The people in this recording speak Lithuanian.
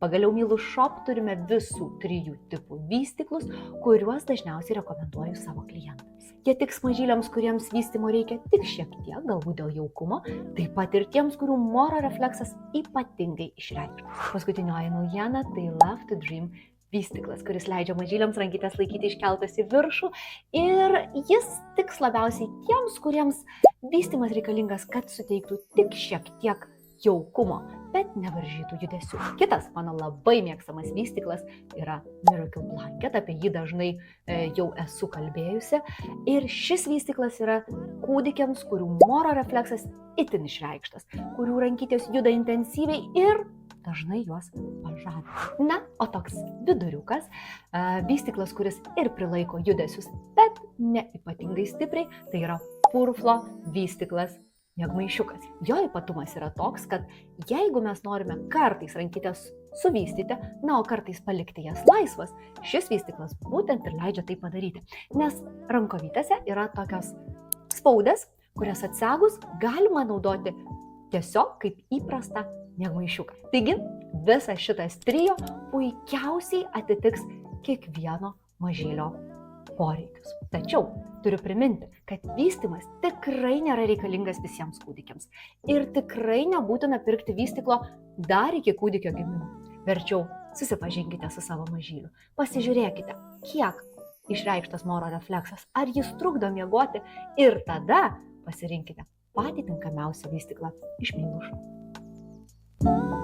Pagaliau Mylu Shop turime visų 3 tipų vystyklus, kuriuos dažniausiai rekomenduoju savo klientams. Jie tiks mažyliams, kuriems vystymo reikia tik šiek tiek, galbūt dėl jaukumo, taip pat ir tiems, kurių moro refleksas ypatingai išreikštas. Paskutinioji naujiena tai Love to Dream vystyklas, kuris leidžia mažyliams rankytes laikyti iškeltas į viršų ir jis tiks labiausiai tiems, kuriems vystymas reikalingas, kad suteiktų tik šiek tiek jaukumo, bet nevaržytų judesių. Kitas mano labai mėgstamas vystyklas yra Miracle Blanket, apie jį dažnai jau esu kalbėjusi. Ir šis vystyklas yra kūdikiams, kurių moro refleksas itin išreikštas, kurių rankytės juda intensyviai ir dažnai juos pažadina. Na, o toks viduriukas, vystyklas, kuris ir prilaiko judesius, bet ne ypatingai stipriai, tai yra Purflo vystyklas miegmaišiukas. Jo ypatumas yra toks, kad jeigu mes norime kartais rankytės suvystyti, na, o kartais palikti jas laisvas, šis vystyklas būtent ir leidžia tai padaryti. Nes rankovytėse yra tokios spaudės, kurias atsegus galima naudoti tiesiog kaip įprastą miegmaišiuką. Taigi, visas šitas trio puikiausiai atitiks kiekvieno mažylio poreikius. Tačiau turiu priminti, kad vystymas tikrai nėra reikalingas visiems kūdikiams. Ir tikrai nebūtina pirkti vystyklo dar iki kūdikio gimimo. Verčiau susipažinkite su savo mažyliu. Pasižiūrėkite, kiek išreikštas moro refleksas, ar jis trukdo miegoti ir tada pasirinkite patį tinkamiausią vystyklą iš Mylu Shop.